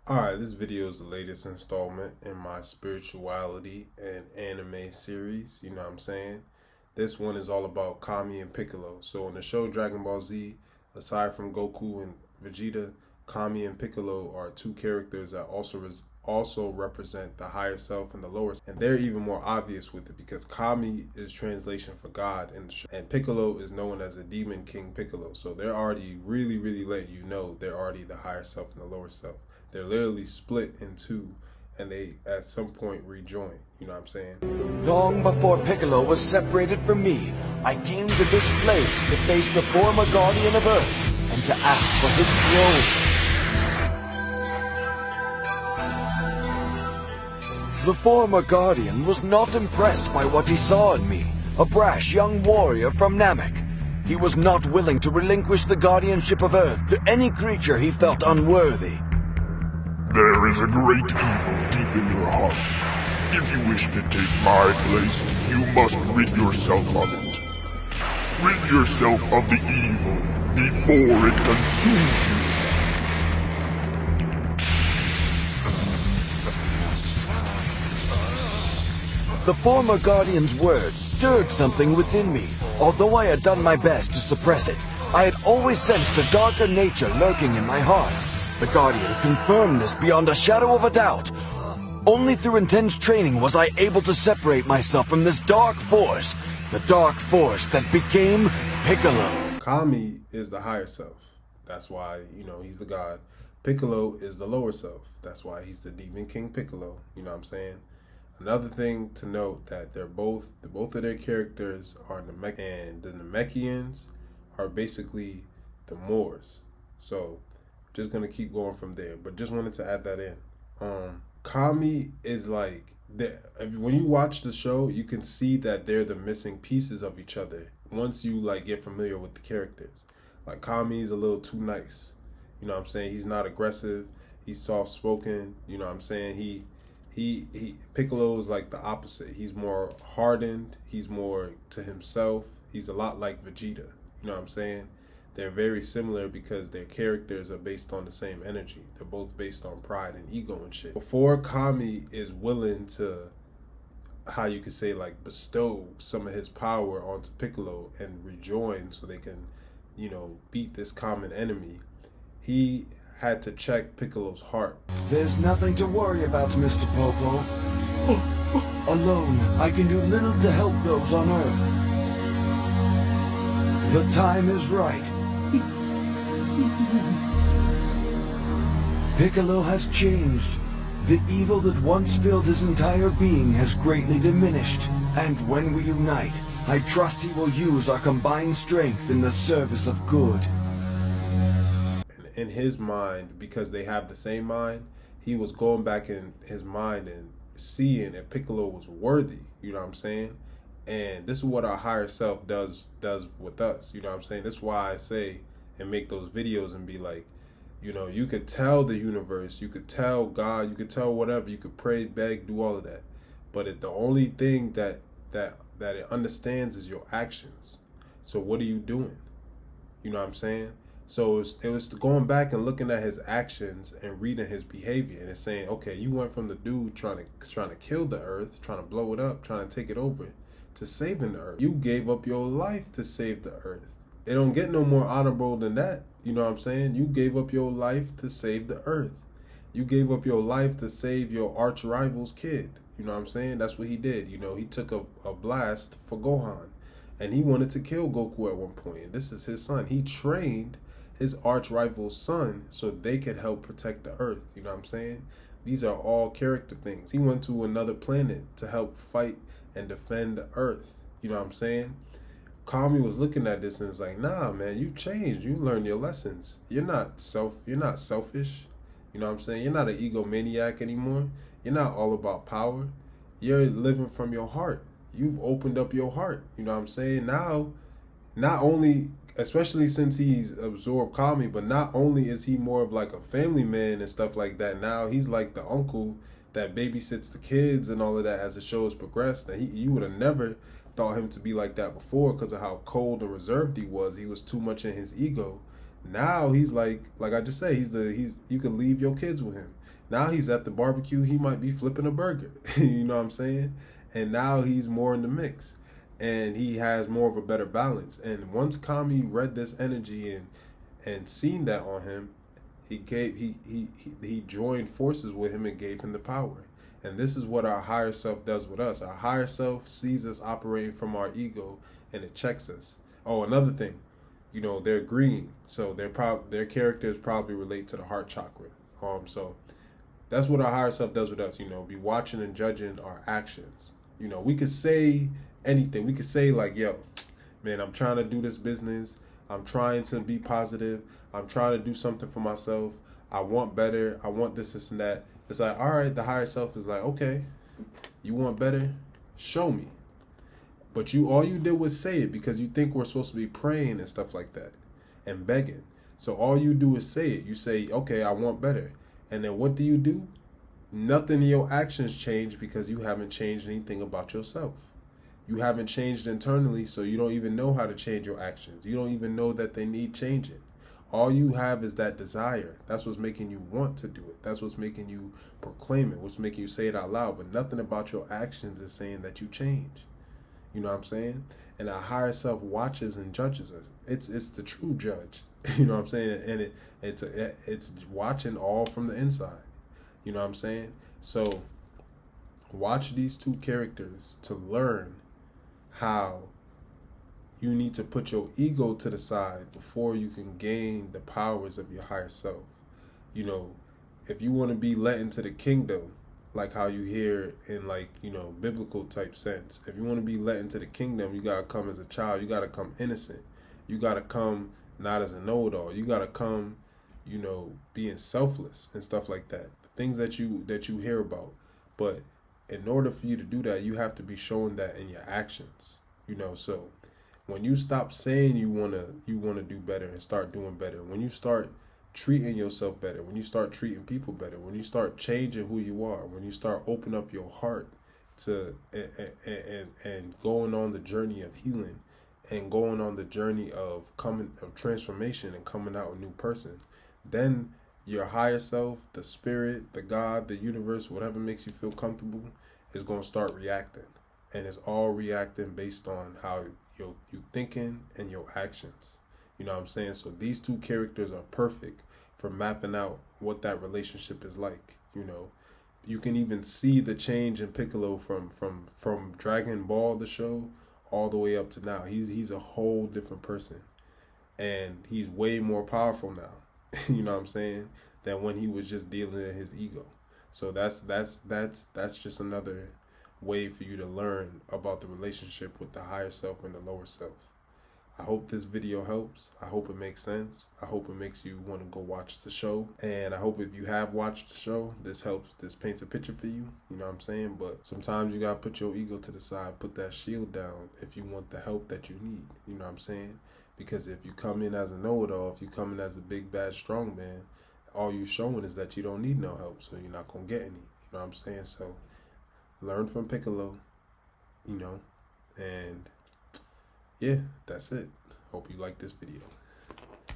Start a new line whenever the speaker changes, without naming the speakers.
Alright, this video is the latest installment in my spirituality and anime series, you know what I'm saying? This one is all about Kami and Piccolo. So in the show Dragon Ball Z, aside from Goku and Vegeta, Kami and Piccolo are two characters that also represent the higher self and the lower self. And they're even more obvious with it because Kami is translation for God in the show, and Piccolo is known as a demon king Piccolo. So they're already really letting you know they're already the higher self and the lower self. They're literally split in two, and they at some point rejoin. You know what I'm saying?
Long before Piccolo was separated from me, I came to this place to face the former guardian of Earth and to ask for his throne. The former guardian was not impressed by what he saw in me, a brash young warrior from Namek. He was not willing to relinquish the guardianship of Earth to any creature he felt unworthy.
There is a great evil deep in your heart. If you wish to take my place, you must rid yourself of it. Rid yourself of the evil before it consumes you.
The former guardian's words stirred something within me. Although I had done my best to suppress it, I had always sensed a darker nature lurking in my heart. The Guardian confirmed this beyond a shadow of a doubt. Only through intense training was I able to separate myself from this dark force, the dark force that became Piccolo.
Kami is the higher self. That's why, he's the god. Piccolo is the lower self. That's why he's the demon king Piccolo. You know what I'm saying? Another thing to note that both of their characters are Namek, and the Namekians are basically the Moors. So just gonna keep going from there, but just wanted to add that in. Kami is like when you watch the show, you can see that they're the missing pieces of each other once you get familiar with the characters. Like Kami's a little too nice, you know what I'm saying? He's not aggressive, he's soft spoken, you know what I'm saying? Piccolo is like the opposite. He's more hardened, he's more to himself, he's a lot like Vegeta, you know what I'm saying? They're very similar because their characters are based on the same energy. They're both based on pride and ego and shit. Before Kami is willing to, how you could say, bestow some of his power onto Piccolo and rejoin so they can, beat this common enemy, he had to check Piccolo's heart.
There's nothing to worry about, Mr. Popo. Alone, I can do little to help those on Earth. The time is right. Piccolo has changed. The evil that once filled his entire being has greatly diminished. And when we unite, I trust he will use our combined strength in the service of good.
In his mind, because they have the same mind, he was going back in his mind and seeing if Piccolo was worthy, you know what I'm saying? And this is what our higher self does with us, you know what I'm saying? That's why I say and make those videos and be like, you could tell the universe, you could tell God, you could tell whatever, you could pray, beg, do all of that. But the only thing that it understands is your actions. So what are you doing? You know what I'm saying? So it was going back and looking at his actions and reading his behavior, and it's saying, okay, you went from the dude trying to kill the earth, trying to blow it up, trying to take it over, to saving the earth. You gave up your life to save the earth. It don't get no more honorable than that. You know what I'm saying? You gave up your life to save the earth. You gave up your life to save your arch rival's kid. You know what I'm saying? That's what he did. He took a blast for Gohan, and he wanted to kill Goku at one point. And this is his son. He trained his arch rival's son so they could help protect the earth. You know what I'm saying? These are all character things. He went to another planet to help fight and defend the earth. You know what I'm saying? Kami was looking at this and it's like, nah, man, you changed. You learned your lessons. You're not selfish. You know what I'm saying? You're not an egomaniac anymore. You're not all about power. You're living from your heart. You've opened up your heart. You know what I'm saying? Now, not only, especially since he's absorbed Kami, but not only is he more of like a family man and stuff like that, now he's like the uncle that babysits the kids and all of that as the show has progressed. And you would have never thought him to be like that before because of how cold and reserved he was. He was too much in his ego. Now he's like I just say, you can leave your kids with him. Now he's at the barbecue, he might be flipping a burger. You know what I'm saying? And now he's more in the mix. And he has more of a better balance. And once Kami read this energy and seen that on him, he joined forces with him and gave him the power. And this is what our higher self does with us. Our higher self sees us operating from our ego, and it checks us. Oh, another thing, you know, they're green, so their characters probably relate to the heart chakra. So that's what our higher self does with us. You know, be watching and judging our actions. You know, we could say anything. We could say like, yo, man, I'm trying to do this business. I'm trying to be positive. I'm trying to do something for myself. I want better. I want this and that. It's like, all right, the higher self is like, okay, you want better? Show me. But all you did was say it, because you think we're supposed to be praying and stuff like that and begging. So all you do is say it. You say, okay, I want better. And then what do? Nothing in your actions change, because you haven't changed anything about yourself. You haven't changed internally, so you don't even know how to change your actions. You don't even know that they need changing. All you have is that desire. That's what's making you want to do it. That's what's making you proclaim it. What's making you say it out loud. But nothing about your actions is saying that you change. You know what I'm saying? And our higher self watches and judges us. It's the true judge. You know what I'm saying? And it's watching all from the inside. You know what I'm saying? So watch these two characters to learn how you need to put your ego to the side before you can gain the powers of your higher self. You know, if you want to be let into the kingdom, like how you hear in, like, you know, biblical type sense, if you want to be let into the kingdom, you got to come as a child. You got to come innocent. You got to come not as a know-it-all. You got to come, you know, being selfless and stuff like that. The things that you hear about. But in order for you to do that, you have to be showing that in your actions. You know, so when you stop saying you wanna do better and start doing better, when you start treating yourself better, when you start treating people better, when you start changing who you are, when you start opening up your heart to and going on the journey of healing and going on the journey of transformation and coming out a new person, then your higher self, the spirit, the God, the universe, whatever makes you feel comfortable, is going to start reacting. And it's all reacting based on how you thinking and your actions. You know what I'm saying? So these two characters are perfect for mapping out what that relationship is like. You know, you can even see the change in Piccolo from Dragon Ball, the show, all the way up to now. He's a whole different person. And he's way more powerful now. You know what I'm saying? Than when he was just dealing with his ego. So that's just another way for you to learn about the relationship with the higher self and the lower self. I hope this video helps. I hope it makes sense. I hope it makes you want to go watch the show. And I hope if you have watched the show, this helps. This paints a picture for you. You know what I'm saying? But sometimes you got to put your ego to the side, put that shield down if you want the help that you need. You know what I'm saying? Because if you come in as a know-it-all, if you come in as a big, bad, strong man, all you showing is that you don't need no help. So you're not going to get any. You know what I'm saying? So learn from Piccolo, you know, and yeah, that's it. Hope you like this video.